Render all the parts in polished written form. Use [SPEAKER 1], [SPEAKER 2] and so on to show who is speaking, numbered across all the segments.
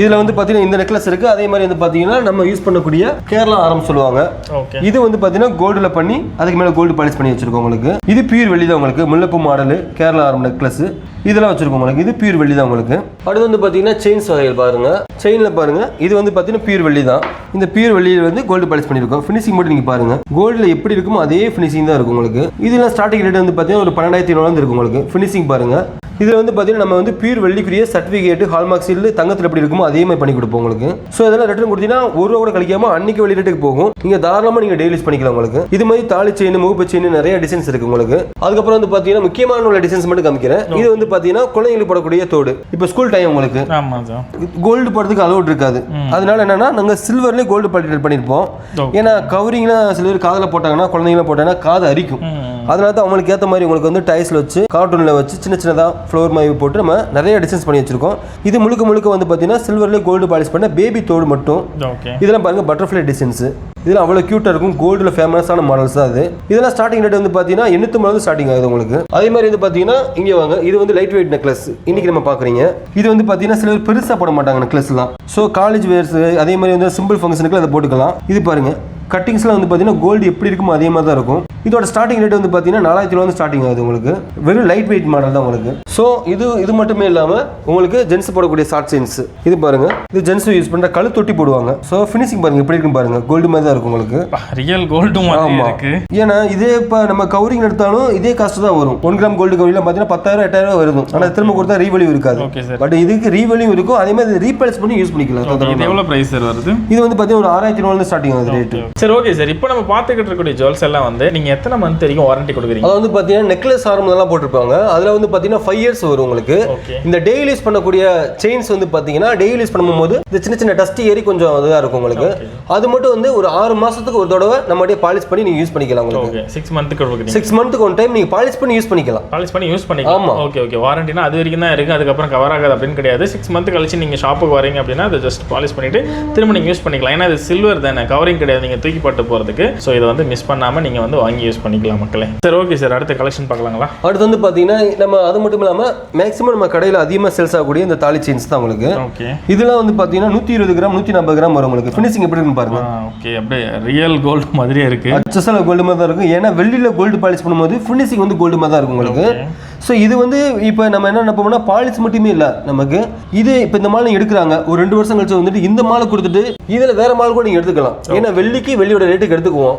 [SPEAKER 1] இதுல வந்து பாத்தீங்கன்னா இந்த நெக்லஸ் இருக்கு. அதே மாதிரி வந்து பாத்தீங்கன்னா நம்ம யூஸ் பண்ணக்கூடிய கேரளா ஆரம் சொல்லுவாங்க. இது வந்து பாத்தீங்கன்னா கோல்டுல பண்ணி அதுக்கு மேல கோல்டு பாலிஷ் பண்ணி வச்சிருக்கோம் உங்களுக்கு. இது பியூர் வெள்ளி தான் உங்களுக்கு. முல்லைப்பூ மாடல் கேரளா ஆரம் நெக்லஸ் இதெல்லாம் வச்சிருக்கோம் உங்களுக்கு. இது பியூர் வெள்ளி தான் உங்களுக்கு. அடுத்து வந்து பாத்தீங்கன்னா செயின்ஸ் வகைகள் பாருங்க. செயின்ல பாருங்க இது வந்து பாத்தீங்கன்னா பியூர் வெள்ளி தான். இந்த பியூர் வெள்ளியில வந்து கோல்டு பாலிஷ் பண்ணிருக்கோம். ஃபினிஷிங் மட்டும் நீங்க பாருங்க. கோல்டுல எப்படி இருக்குமோ அதே ஃபினிஷிங் தான் இருக்கும் உங்களுக்கு. இதெல்லாம் ஸ்டார்டிங் ரேட் வந்து பாத்தீங்கன்னா ஒரு 12,700 இருக்கும் உங்களுக்கு. ஃபினிஷிங் பாருங்க. இதில் வந்து பார்த்தீங்கன்னா நம்ம வந்து பியூர் வெள்ளிக்குரிய சர்டிஃபிகேட் ஹால்மார்க் சீல் தங்கத்தில் எப்படி இருக்குமோ அதே மாதிரி பண்ணி கொடுப்போம் உங்களுக்கு. ஸோ இதெல்லாம் ரிட்டர்ன் கொடுத்தீங்கன்னா ஒரு ரூபா கூட கழிக்காம அன்னைக்கு வெளி ரேட்டுக்கு போகும். நீங்கள் தாராளமாக நீங்கள் டெய்லி யூஸ் பண்ணிக்கலாம் உங்களுக்கு. இது மாதிரி தாலி செயின் முகப்பு செயின் நிறைய டிசைன்ஸ் இருக்கு உங்களுக்கு. அதுக்கப்புறம் வந்து பார்த்தீங்கன்னா முக்கியமான உள்ள டிசைன்ஸ் மட்டும் காமிக்கிறேன். இது வந்து பார்த்தீங்கன்னா குழந்தைங்களுக்கு போடக்கூடிய தோடு. இப்போ ஸ்கூல் டைம் உங்களுக்கு கோல்டு போடுறதுக்கு அலோட் இருக்காது. அதனால என்னன்னா நாங்கள் சில்வர்லேயே கோல்டு பாலிஷ் பண்ணியிருப்போம். ஏன்னா கவரிங்லாம் சில பேர் காதில் போட்டாங்கன்னா குழந்தைங்களாம் போட்டாங்கன்னா காது அரிக்கும். அதனால தான் அவங்களுக்கு ஏற்ற மாதிரி உங்களுக்கு வந்து டைல்ஸில் வச்சு கார்ட்டூனில் வச்சு சின்ன சின்னதாக ஃப்ளோர் மாதிரி போட்டு நம்ம நிறைய டிசைன்ஸ் பண்ணி வச்சிருக்கோம். இது முழுக்க வந்து பார்த்தீங்கன்னா சில்வர்லேயே கோல்டு பாலிஷ் பண்ண பேபி தோடு மட்டும். இதெல்லாம் பாருங்க பட்டர்ஃப்ளை டிசைன்ஸ். இதெல்லாம் அவ்வளோ க்யூட்டாக இருக்கும். கோல்டில் ஃபேமஸான மாடல்ஸ் தான் அது. இதெல்லாம் ஸ்டார்டிங் ரேட் வந்து பார்த்தீங்கன்னா 850 ஸ்டார்டிங் ஆகுது உங்களுக்கு. அதே மாதிரி வந்து பார்த்தீங்கன்னா இங்கே வாங்க. இது வந்து லைட் வெயிட் நெக்லஸ் இன்னைக்கு நம்ம பார்க்குறீங்க. இது வந்து பார்த்தீங்கன்னா சில பேர் பெருசாக போட மாட்டாங்க நெக்லஸ்லாம். ஸோ காலேஜ் வேர்ஸ் அதே மாதிரி வந்து சிம்பிள் ஃபங்க்ஷனுக்கு அதை போட்டுக்கலாம். இது பாருங்க கட்டிங்ஸ்லாம் வந்து பார்த்தீங்கன்னா கோல்டு எப்படி இருக்குமோ அதே மாதிரி தான் இருக்கும். இதோட ஸ்டார்டிங் ரேட் வந்து பார்த்தீங்கன்னா 4000 வந்து ஸ்டார்டிங் ஆகுது உங்களுக்கு. வெறும் லைட் வெயிட் மாடல் தான் உங்களுக்கு. ஸோ இது மட்டுமே இல்லாமல் உங்களுக்கு ஜென்ஸ் போடக்கூடிய ஷார்ட் செயின்ஸ் இது பாருங்க. இது ஜென்ஸ் யூஸ் பண்ணுற கழு தொட்டி போடுவாங்க. ஸோ ஃபினிஷிங் பாருங்க எப்படி இருக்குன்னு பாருங்க. கோல்டு மாதிரி தான் இருக்கும் உங்களுக்கு.
[SPEAKER 2] ரியல் கோல்டு மாதிரி இருக்கு.
[SPEAKER 1] ஏன்னா இதே இப்போ நம்ம கவரிங் எடுத்தாலும் இதே காஸ்ட் தான் வரும். 1 கிராம் கோல்டு கவரிங்லாம் பார்த்தீங்கன்னா 10,000 8,000 வருது. ஆனால் திரும்ப கொடுத்தா ரீவெல்யூ இருக்காது. பட் இதுக்கு ரீவெல்யூ இருக்கும். அதே மாதிரி ரீப்ளேஸ் பண்ணி யூஸ் பண்ணிக்கலாம்.
[SPEAKER 2] இது எவ்வளவு பிரைஸ் வருது?
[SPEAKER 1] இது வந்து பார்த்தீங்கன்னா ஒரு 6,700 ஸ்டார்டிங் ஆகுது ரேட்.
[SPEAKER 2] சரி ஓகே சார். இப்போ நம்ம பார்த்துக்கிட்டு இருக்கக்கூடிய ஜுவல்ஸ் எல்லாம் வந்து நீங்க எத்தனை மந்த் வரைக்கும் வாரண்டி கொடுக்குறீங்க?
[SPEAKER 1] அது வந்து பார்த்தீங்கன்னா நெக்லஸ் ஆரம்பம் போட்டிருப்பாங்க. அதில் வந்து பார்த்தீங்கன்னா 5 இயர்ஸ் வரும் உங்களுக்கு. இந்த டெய்லி யூஸ் பண்ணக்கூடிய செயின்ஸ் வந்து பார்த்தீங்கன்னா டெய்லி யூஸ் பண்ணும்போது இந்த சின்ன சின்ன டஸ்ட் ஏறி கொஞ்சம் இதாக இருக்கும் உங்களுக்கு. அது மட்டும் வந்து ஒரு 6 மாசத்துக்கு ஒரு தடவை நம்ம அப்படியே பாலிஷ் பண்ணி நீங்க யூஸ் பண்ணிக்கலாம் உங்களுக்கு.
[SPEAKER 2] 6 மந்த்துக்கு கொடுக்குறீங்க.
[SPEAKER 1] 6 மந்த்துக்கு ஒன் டைம் நீங்க பாலிஷ் பண்ணி யூஸ் பண்ணிக்கலாம்.
[SPEAKER 2] பாலிஷ் பண்ணி யூஸ் பண்ணிக்கலாம். ஆமா ஓகே. வாரண்டினா அது வரைக்கும் தான் இருக்கு. அதுக்கப்புறம் கவர் ஆகாது அப்படின்னு கிடையாது. 6 மந்த் கழிச்சு நீங்க ஷாப்புக்கு வரீங்க அப்படின்னா அதை ஜஸ்ட் பாலிஷ் பண்ணிட்டு திரும்ப நீங்க யூஸ் பண்ணிக்கலாம். ஏன்னா இது சில்வர் தானே, கவரிங் கிடையாது நீங்க தூக்கி போட்டு போறதுக்கு. ஸோ இதை வந்து மிஸ் பண்ணாம நீங்க வந்து வாங்கி யூஸ் பண்ணிக்கலாம் மக்களே. சரி ஓகே சார். அடுத்த கலெக்ஷன் பார்க்கலாங்களா? அடுத்து வந்து பார்த்தீங்கன்னா நம்ம அது மட்டும் இல்லாமல் மேக்ஸிமம் நம்ம கடையில் அதிகமாக சேல்ஸ் ஆகக்கூடிய இந்த தாலி செயின்ஸ் தான் உங்களுக்கு. ஓகே. இதெல்லாம் வந்து பார்த்தீங்கன்னா 120 கிராம் 140 கிராம் வரும் உங்களுக்கு. ஃபினிஷிங் எப்படி இருக்குன்னு பாருங்க. ஓகே. அப்படியே ரியல் கோல்டு மாதிரியே இருக்கு.
[SPEAKER 1] அச்சசல கோல்டு மாதிரி தான் இருக்கும். ஏன்னா வெள்ளியில கோல்டு பாலிஷ் பண்ணும்போது ஃபினிஷிங் வந்து கோல்டு மாதிரி தான் இருக்கும் உங்களுக்கு. ஸோ இது வந்து இப்போ நம்ம என்ன நினைப்போம்னா பாலிஷ் மட்டுமே இல்லை நமக்கு. இது இப்போ இந்த மாலை எடுக்கிறாங்க ஒரு 2 வருஷம் கழிச்சு வந்துட்டு இந்த மாலை கொடுத்துட்டு இதில் வேற மாலை கூட நீங்கள் எடுத்துக்கலாம். ஏன்னா வெள்ளிக்கு வெள்ளியோட ரேட்டுக்கு எடுத்துக்குவோம்.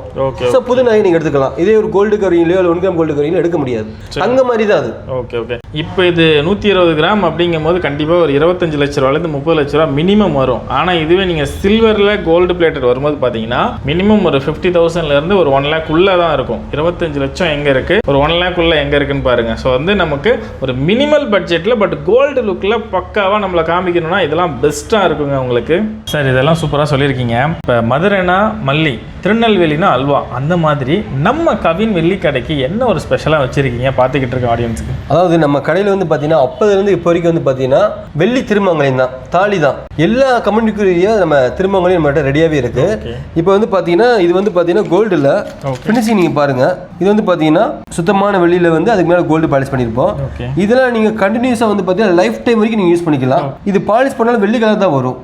[SPEAKER 1] ஸோ புது நகை நீங்கள் எடுத்துக்கலாம். இதே ஒரு கோல்டு கவரிங்லையோ இல்லை 1 கிராம் கோல்டு கவரிங்லையோ எடுக்க முடியாது. அங்க மாதிரி தான் அது. ஓகே.
[SPEAKER 2] இப்போ இது 120 கிராம் அப்படிங்கும் போது கண்டிப்பாக ஒரு 25 லட்ச ரூபாயிலிருந்து 30 லட்ச ரூபா மினிமம் வரும். ஆனால் இதுவே நீங்கள் சில்வரில் கோல்டு பிளேட்டட் வரும்போது பார்த்தீங்கன்னா மினிமம் ஒரு 50,000 ஒரு 1 lakh உள்ள தான் இருக்கும். 25 லட்சம் எங்கே இருக்கு, ஒரு 1 lakh உள்ள எங்கே இருக்குன்னு பாருங்க. ஸோ வந்து நமக்கு ஒரு மினிமல் பட்ஜெட்டில் பட் கோல்டு லுக்கில் பக்காவாக நம்மளை காமிக்கணும்னா இதெல்லாம் பெஸ்ட்டாக இருக்குங்க உங்களுக்கு. சார் இதெல்லாம் சூப்பராக சொல்லியிருக்கீங்க. இப்போ மதுரைனா மல்லி, திருநெல்வேலினா அல்வா, அந்த மாதிரி நம்ம கவின் வெள்ளி கடைக்கு என்ன ஒரு ஸ்பெஷலாக வச்சிருக்கீங்க பார்த்துக்கிட்டு இருக்க ஆடியன்ஸுக்கு?
[SPEAKER 1] அதாவது நம்ம கடையில் வந்து பார்த்தீங்கன்னா அப்போதுலேருந்து இப்போ வரைக்கும் வந்து பார்த்தீங்கன்னா வெள்ளி திருமங்கலையும் தான், தாலி தான். எல்லா கம்யூனிட்டிக்குரிய நம்ம திருமங்கலையும் நம்மகிட்ட ரெடியாகவே இருக்கு. இப்போ வந்து பார்த்தீங்கன்னா இது வந்து பார்த்தீங்கன்னா கோல்டு இல்லை, ஃபினிஷிங் நீங்கள் பாருங்க. இது வந்து பார்த்தீங்கன்னா சுத்தமான வெள்ளியில் வந்து அதுக்கு மேலே கோல்டு பாலிஷ் பண்ணியிருப்போம். இதெல்லாம் நீங்கள் கண்டினியூஸாக வந்து பார்த்தீங்கன்னா லைஃப் டைம் வரைக்கும் நீங்கள் யூஸ் பண்ணிக்கலாம். இது பாலிஷ் பண்ணாலும் வெள்ளி கலர் தான் வரும்.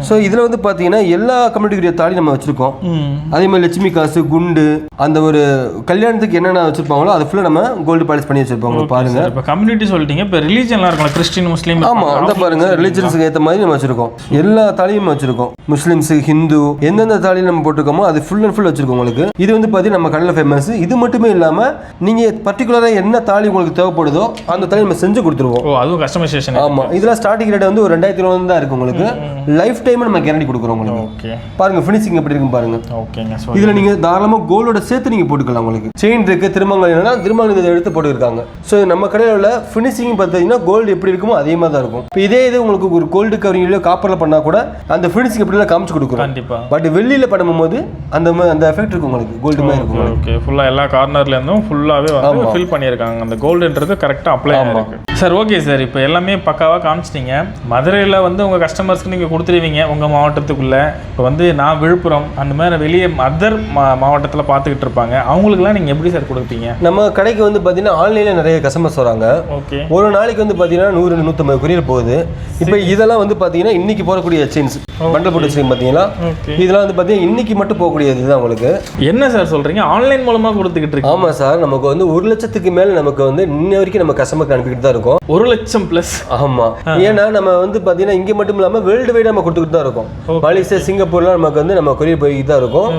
[SPEAKER 1] ஸோ இதில் வந்து பார்த்தீங்கன்னா எல்லா கம்யூனிட்டிக்குரிய தாலி நம்ம வச்சிருக்கோம். அதே மாதிரி லட்சுமி காசு, குண்டு, அந்த ஒரு கல்யாணத்துக்கு என்னென்ன வச்சிருப்பாங்களோ அது ஃபுல்லாக நம்ம கோல்டு பாலிஷ் பண்ணி வச்சிருப்பாங்க பாருங்க.
[SPEAKER 2] இப்போ கம்யூனிட்டி சொல்லிட்டீங்க, இப்போ ரிலீஜன்லாம் இருக்கும், கிறிஸ்டின், முஸ்லீம்.
[SPEAKER 1] ஆமாம், அந்த பாருங்க ரிலீஜன்ஸுக்கு ஏற்ற மாதிரி நம்ம வச்சிருக்கோம். எல்லா தாலியும் வச்சிருக்கோம். முஸ்லீம்ஸ், ஹிந்து, எந்தெந்த தாலியும் நம்ம போட்டிருக்கோமோ அது ஃபுல் அண்ட் ஃபுல் வச்சிருக்கோம் உங்களுக்கு. இது வந்து பார்த்தீங்கன்னா நம்ம கடையில் ஃபேமஸ். இது மட்டுமே இல்லாமல் நீங்கள் பர்டிகுலராக என்ன தாலி உங்களுக்கு தேவைப்படுதோ அந்த தாலி நம்ம செஞ்சு கொடுத்துருவோம்.
[SPEAKER 2] அதுவும் கஸ்டமைசேஷன்.
[SPEAKER 1] ஆமாம், இதெல்லாம் ஸ்டார்டிங் ரேட் வந்து ஒரு 2000 தான் இருக்கு உங்களுக்கு. லைஃப் டைம் நம்ம கேரண்டி கொடுக்குறோம் உங்களுக்கு. ஓகே, பாருங்க ஃபினிஷிங் எப்படி இருக்கும் பாருங்க.
[SPEAKER 2] ஓகேங்க.
[SPEAKER 1] இதுல நீங்க தாராளமா கோல்டோட சேர்த்து நீங்க போட்டுக்கலாம். உங்களுக்கு செயின் இருக்கு, திருமங்கலம்னா திருமங்கலம் இதை எடுத்து போட்டுருக்காங்க. ஸோ நம்ம கடையில் உள்ள ஃபினிஷிங் பார்த்தீங்கன்னா கோல்டு எப்படி இருக்குமோ அதே மாதிரி தான் இருக்கும். இப்போ இதே இது உங்களுக்கு ஒரு கோல்டு கவரிங்லையோ காப்பரில் பண்ணா கூட அந்த ஃபினிஷிங் எப்படிலாம் காமிச்சு கொடுக்குறோம். கண்டிப்பா. பட் வெள்ளியில் பண்ணும்போது அந்த எஃபெக்ட் இருக்கும் உங்களுக்கு, கோல்டு மாதிரி இருக்கும்.
[SPEAKER 2] ஓகே, ஃபுல்லாக எல்லா கார்னர்ல இருந்தும் ஃபுல்லாகவே வந்து ஃபில் பண்ணியிருக்காங்க. அந்த கோல்டுன்றது கரெக்டாக அப்ளை ஆகும். சார் ஓகே சார், இப்போ எல்லாமே பக்காவாக காமிச்சிட்டிங்க. மதுரையில் வந்து உங்கள் கஸ்டமர்ஸ்க்கு நீங்கள் கொடுத்துருவீங்க உங்கள் மாவட்டத்துக்குள்ளே. இப்போ வந்து நான் விழுப்புரம் அந்த மாதிரி வெளியே அதர் மாவட்டத்தில் பார்த்துக்கிட்டு இருப்பாங்க, அவங்களுக்குலாம் நீங்கள் எப்படி சார் கொடுப்பீங்க?
[SPEAKER 1] நம்ம கடைக்கு வந்து பார்த்தீங்கன்னா ஆன்லைனில் நிறைய கஸ்டமர்ஸ் வராங்க.
[SPEAKER 2] ஓகே.
[SPEAKER 1] ஒரு நாளைக்கு வந்து பார்த்தீங்கன்னா 100-150 கொரியர் போகுது. இப்போ இதெல்லாம் வந்து பார்த்தீங்கன்னா இன்னைக்கு போகக்கூடிய செயின்ஸ் பண்டல் போட்டு வச்சுருக்கீங்க பார்த்தீங்களா, இதெல்லாம் வந்து பார்த்தீங்கன்னா இன்னைக்கு மட்டும் போகக்கூடியது தான் உங்களுக்கு.
[SPEAKER 2] என்ன சார் சொல்கிறீங்க, ஆன்லைன் மூலமாக கொடுத்துக்கிட்டு இருக்கு?
[SPEAKER 1] ஆமாம் சார், நமக்கு வந்து 1 லட்சத்துக்கு மேலே நமக்கு வந்து இன்ன வரைக்கும் நம்ம கஸ்டமருக்கு அனுப்பிக்கிட்டு தான் இருக்கோம்.
[SPEAKER 2] 1 லட்சம் ப்ளஸ்.
[SPEAKER 1] ஆமாம், ஏன்னா நம்ம வந்து பார்த்தீங்கன்னா இங்கே மட்டும் இல்லாமல் வேர்ல்டு வைடாக நம்ம கொடுத்துக்கிட்டு தான் இருக்கோம். மலேசியா, சிங்கப்பூர்லாம் நமக்கு வந்து நம்ம கொரியர் போய்கிட்டு தான் இருக்கும்.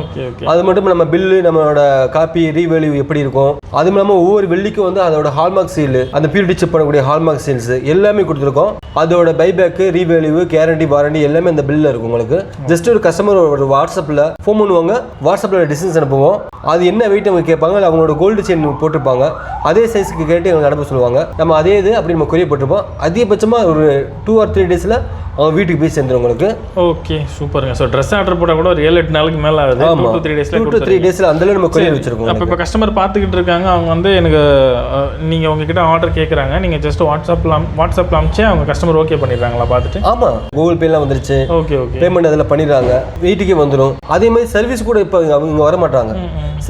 [SPEAKER 1] அது மட்டும் நம்ம பில்லு, நம்மளோட காப்பி, ரீவேல்யூ எப்படி இருக்கும், அதுவும் இல்லாமல் ஒவ்வொரு வெள்ளிக்கும் வந்து அதோட ஹால்மார்க் சீல், அந்த பியூரிட்டி செக் பண்ணக்கூடிய ஹால்மார்க் சீல்ஸ் எல்லாமே கொடுத்துருக்கோம். அதோட பைபேக்கு, ரீவேல்யூ, கேரண்டி, வாரண்டி எல்லாமே அந்த பில்லில் இருக்கும் உங்களுக்கு. ஜஸ்ட் ஒரு கஸ்டமர் ஒரு வாட்ஸ்அப்பில் ஃபோன் பண்ணுவாங்க, வாட்ஸ்அப்பில் டிஸ்டன்ஸ் அனுப்புவோம். அது என்ன வெயிட் அவங்க கேட்பாங்க, அவங்களோட கோல்டு செயின் போட்டிருப்பாங்க, அதே சைஸுக்கு கேட்டு எங்களுக்கு அனுப்ப சொல்லுவாங்க. நம்ம அதே இது அப்படி நம்ம கொரியர் போட்டிருப்போம். அதிகபட்சமாக ஒரு 2 or 3 டேஸில் அவங்க வீட்டுக்கு போய் சேர்ந்துடும் உங்களுக்கு.
[SPEAKER 2] ஓகே, சூப்பருங்க. ஸோ ட்ரெஸ் ஆர்டர் போட்டால் கூட ஒரு 7-8 நாளுக்கு மேலே ஆகுது. 2 to 3 டேஸில்
[SPEAKER 1] 2 to 3 டேஸில் அந்த நம்ம கொரியர் வச்சிருக்கோம்.
[SPEAKER 2] அப்போ இப்போ கஸ்டமர் பார்த்துக்கிட்டு இருக்காங்க, அவங்க வந்து எனக்கு நீங்கள் உங்ககிட்ட ஆர்டர் கேட்குறாங்க, நீங்கள் ஜஸ்ட் வாட்ஸ்அப்பில் அனுப்பிச்சு அவங்க கஸ்டமர் ஓகே பண்ணிடுறாங்களா பார்த்துட்டு?
[SPEAKER 1] ஆமாம், கூகுள் பேலாம் வந்துருச்சு.
[SPEAKER 2] ஓகே ஓகே,
[SPEAKER 1] பேமெண்ட் அதில் பண்ணிடுறாங்க, வீட்டுக்கே வந்துடும். அதே மாதிரி சர்வீஸ் கூட இப்போ அவங்க வர மாட்டாங்க.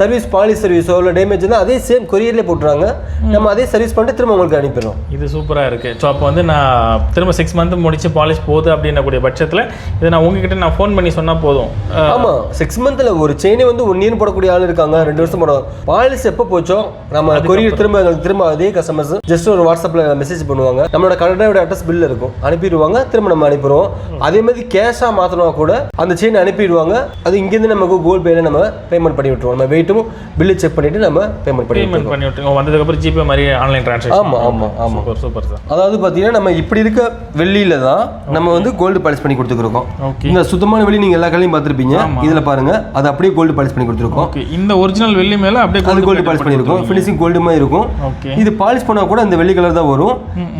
[SPEAKER 1] சர்வீஸ் பாலிஷ் சர்வீஸோ இல்லை டேமேஜ்னா அதே சேம் கொரியர்லேயே போட்டுறாங்க, நம்ம அதே சர்வீஸ் பண்ணிட்டு திரும்ப உங்களுக்கு அனுப்பிடுறோம்.
[SPEAKER 2] இது சூப்பராக இருக்குது. ஸோ அப்போ வந்து நான் திரும்ப 6 month முடிச்சு பாலிஷ் போகுது அப்படின்னக்கூடிய பட்சத்தில் இதை நான் உங்ககிட்ட நான் ஃபோன் பண்ணி சொன்னால் போதும்.
[SPEAKER 1] ஆமாம், 6 monthல ஒரு செயினே வந்து 1 year போடக்கூடிய ஆள் இருக்காங்க, 2 வருஷம் போடுவாங்க. பாலிஷ் எப்போ போச்சோ நம்ம கொரியர் திரும்ப அதே கஸ்டமர்ஸ் ஜஸ்ட் ஒரு வாட்ஸ்அப்பில் மெசேஜ் பண்ணுவாங்க, நம்மளோட கடையோட அட்ரஸ் பில் இருக்கும், அனுப்பிடுவாங்க, திரும்ப நம்ம அனுப்பிடுவோம். அதே மாதிரி கேஷாக மாற்றணும் கூட அந்த செயின் அனுப்பிடுவாங்க. அது இங்கேருந்து நமக்கு கூகுள் பேல நம்ம பேமெண்ட் பண்ணி விட்டுருவோம். நம்ம வெயிட்டும் பில்லு செக் பண்ணிட்டு நம்ம பேமெண்ட் பண்ணி
[SPEAKER 2] விட்டுருவோம். வந்ததுக்கப்புறம் ஜிபே மாதிரி ஆன்லைன் ட்ரான்சாக்ஷன்.
[SPEAKER 1] ஆமாம் ஆமாம் ஆமாம்,
[SPEAKER 2] சூப்பர் சார்.
[SPEAKER 1] அதாவது பார்த்தீங்கன்னா நம்ம இப்படி இருக்க வெள்ளியில தான் நம்ம வந்து கோல்டு பாலிஷ் பண்ணி கொடுத்துருக்கோம். இந்த சுத்தமான வெள்ளி நீங்கள் எல்லா கடையிலும் பார்த்துருப்பீங்க, இதில் பாருங்க அது அப்படியே கோல்டு பாலிஷ் பண்ணி கொடுத்துருக்கோம்.
[SPEAKER 2] இந்த ஒரிஜினல் வெள்ளி மேலே அப்படியே
[SPEAKER 1] கோல்டு பாலிஷ் பண்ணியிருக்கோம், ஃபினிஷிங் கோல்டு மாதிரி இருக்கும். இது பாலிஷ் பண்ணால் கூட இந்த வெள்ளி கலர் தான் வரும்.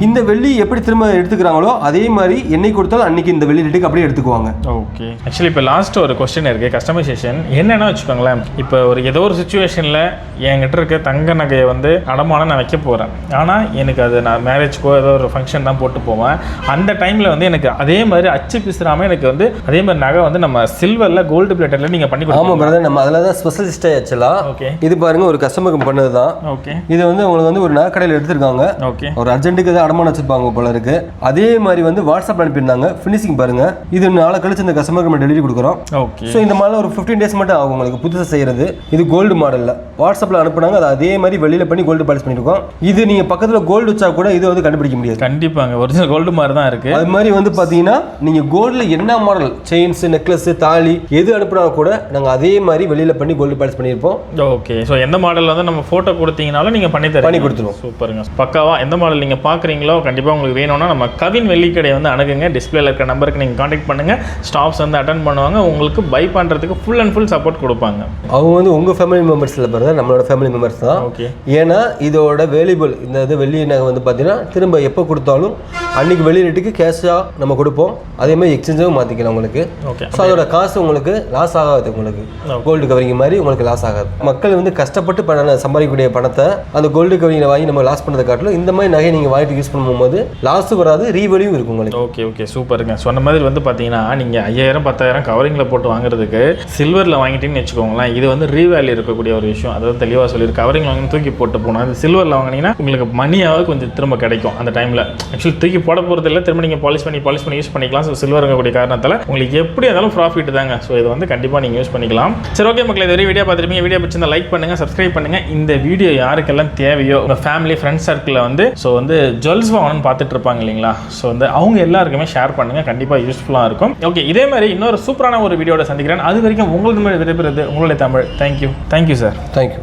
[SPEAKER 1] இந்த வெள்ளி எப்படி திரும்ப எடுத்துக்கிறாங்களோ அதே மாதிரி என்னைக்கு கொடுத்தாலும் அன்னைக்கு இந்த வெள்ளி ரேட்டுக்கு அப்படியே எடுத்துக்குவாங்க.
[SPEAKER 2] ஓகே, ஆக்சுவலி இப்போ லாஸ்ட் ஒரு கொஸ்டின் இருக்குது, கஸ்டமைசேஷன் என்னென்னா வச்சுக்கோங்களேன். இப்போ ஒரு ஏதோ ஒரு சுச்சுவேஷனில் என்கிட்ட இருக்க தங்க நகையை வந்து அடமானம் நான் வைக்க போகிறேன், ஆனால் எனக்கு அது நான் மேரேஜ்க்கோ ஏதோ ஒரு ஃபங்க்ஷன் தான் போட்டு போவேன். அந்த டைமில் வந்து எனக்கு அதே மாதிரி அச்சு பிசுறாமல் எனக்கு வந்து அதே மாதிரி நகை வந்து நம்ம சில்வரில் கோல்டு பிளேட்டரில் நீங்கள் பண்ணி கொடுங்க.
[SPEAKER 1] ஆமாம் பிரதர், நம்ம அதில் தான் ஸ்பெஷலிஸ்டே ஆக்சுவலாக.
[SPEAKER 2] ஓகே,
[SPEAKER 1] இது பாருங்க ஒரு கஸ்டமருக்கு பண்ணது தான்.
[SPEAKER 2] ஓகே,
[SPEAKER 1] இது வந்து உங்களுக்கு வந்து ஒரு நகை கடையில் எடுத்திருக்காங்க.
[SPEAKER 2] ஓகே,
[SPEAKER 1] ஒரு அர்ஜென்ட்டுக்கு தான் அடமானம் வச்சிருப்பாங்க போல இருக்கு. அதே மாதிரி வந்து வாட்ஸ்அப் அனுப்பியிருந்தாங்க. ஃபினிஷிங் பாருங்க, இது நாளை கழிச்சு இந்த கஸ்டமருக்கு நம்ம டெலிவரி கொடுக்குறோம்.
[SPEAKER 2] ஓகே,
[SPEAKER 1] ஸோ இந்த மாதிரி ஒரு 15 days மட்டும் ஆகும் உங்களுக்கு புதுசாக செய்யறது. இது கோல்டு மாடலில் வாட்ஸ்அப்பில் அனுப்புனாங்க, அது அதே மாதிரி வெளியில் பண்ணி கோல்டு பாலிஷ் பண்ணியிருக்கோம். இது நீங்கள் பக்கத்தில் கோல்டு வச்சா கூட இது வந்து கண்டுபிடிக்க முடியாது.
[SPEAKER 2] கண்டிப்பாங்க, ஒரிஜினல் கோல்டு மாதிரி தான் இருக்குது.
[SPEAKER 1] அது மாதிரி வந்து பார்த்தீங்கன்னா நீங்கள் கோல்டில் என்ன மாடல் செயின்ஸ், நெக்லஸ், தாலி எது அனுப்புனா கூட நாங்கள் அதே மாதிரி வெளியில் பண்ணி கோல்டு பாலிஷ் பண்ணியிருப்போம்.
[SPEAKER 2] ஓகே, ஸோ எந்த மாடல் வந்து நம்ம ஃபோட்டோ கொடுத்தீங்கனாலும் நீங்கள் பண்ணி கொடுத்துருவோம். சூப்பருங்க, பக்காவா எந்த மாடல் நீங்கள் பார்க்குறீங்களோ கண்டிப்பாக உங்களுக்கு வேணும்னா நம்ம கவின் வெள்ளிக்கடை வந்து அணுகுங்க. டிஸ்பிளேல இருக்கிற நம்பருக்கு நீங்கள் காண்டாக்ட் பண்ணுங்கள், ஸ்டாஃப்ஸ் வந்து அட்டன் பண்ணுவாங்க, உங்களுக்கு பை பண்ணுறதுக்கு ஃபுல் அண்ட் ஃபுல் சப்போர்ட் கொடுப்பாங்க. அவங்க
[SPEAKER 1] வந்து உங்கள் ஃபேமிலி மெம்பர்ஸில் பாருங்க, நம்மளோட ஃபேமிலி மெம்பர்ஸ் தான்.
[SPEAKER 2] ஓகே,
[SPEAKER 1] ஏன்னா இதோட வேல்யூபிள் இந்த இது வெள்ளி நகை வந்து பார்த்தீங்கன்னா திரும்ப எப்போ கொடுத்தாலும் அன்னைக்கு வெளி ரேட்டுக்கு கேஷாக நம்ம கொடுப்போம். அதே மாதிரி எக்ஸ்சேஞ்சும் மாற்றிக்கலாம் உங்களுக்கு.
[SPEAKER 2] ஓகே,
[SPEAKER 1] ஸோ அதோட காசு உங்களுக்கு லாஸ் ஆகாது, உங்களுக்கு கோல்டு கவரிங் மாதிரி உங்களுக்கு லாஸ் ஆகாது. மக்கள் வந்து கஷ்டப்பட்டு சம்பாதிக்கக்கூடிய பணத்தை அந்த கோல்டு கவரிங்கை வாங்கி நம்ம லாஸ் பண்ணதை காட்டிலும் இந்த மாதிரி நகையை நீங்கள் வாங்கிட்டு யூஸ் பண்ணும்போது லாஸும் வராது, ரீவெலியும் இருக்கும் உங்களுக்கு.
[SPEAKER 2] ஓகே ஓகே, சூப்பருங்க. சொன்ன மாதிரி வந்து பார்த்தீங்கன்னா நீங்கள் 5000-10,000 கவரிங்கில் போட்டு வாங்குறதுக்கு சில்வரில் வாங்கிட்டீங்கன்னு வச்சுக்கோங்களேன், இது வந்து ரீவேல்யூ இருக்கக்கூடிய ஒரு விஷயம். அதாவது தெளிவாக சொல்லியிருக்கு. கவரிங் வாங்கி தூக்கி போட்டு போனால் அது சில்வரில் வாங்கினீங்கன்னா உங்களுக்கு மணியாவது கொஞ்சம் திரும்ப கிடைக்கும் அந்த டைமில். ஆக்சுவலி தூக்கி போட போகிறது இல்லை, திரும்ப நீங்கள் பாலிஷ் பண்ணி யூஸ் பண்ணிக்கலாம். ஸோ சில்வர் இருக்கக்கூடிய காரணத்தால் உங்களுக்கு எப்படி இருந்தாலும் ப்ராஃபிட் தாங்க. ஸோ இது வந்து கண்டிப்பாக நீங்கள் யூஸ் பண்ணிக்கலாம். சரி, ஓகே மக்கள், இது வீடியோ பார்த்துருப்பீங்க. வீடியோ பிடிச்சிருந்தா லைக் பண்ணுங்கள், சப்ஸ்கிரைப் பண்ணுங்கள். இந்த வீடியோ யாருக்கெல்லாம் தேவையோ உங்கள் ஃபேமிலி ஃப்ரெண்ட்ஸ் சர்க்கிளில் வந்து ஸோ வந்து ஜுவல்ஸ் வாங்கணும்னு பார்த்துட்டு இருப்பாங்க இல்லைங்களா, ஸோ வந்து அவங்க எல்லாருக்குமே ஷேர் பண்ணுங்கள், கண்டிப்பாக யூஸ்ஃபுல்லாக இருக்கும். ஓகே, இதே மாதிரி இன்னொரு சூப்பரான ஒரு வீடியோட சந்திக்கிறேன். அது வரைக்கும் உங்களுக்கு விடைபெறுவது உங்களுடைய தமிழ். Thank you sir.
[SPEAKER 1] தேங்க்யூ.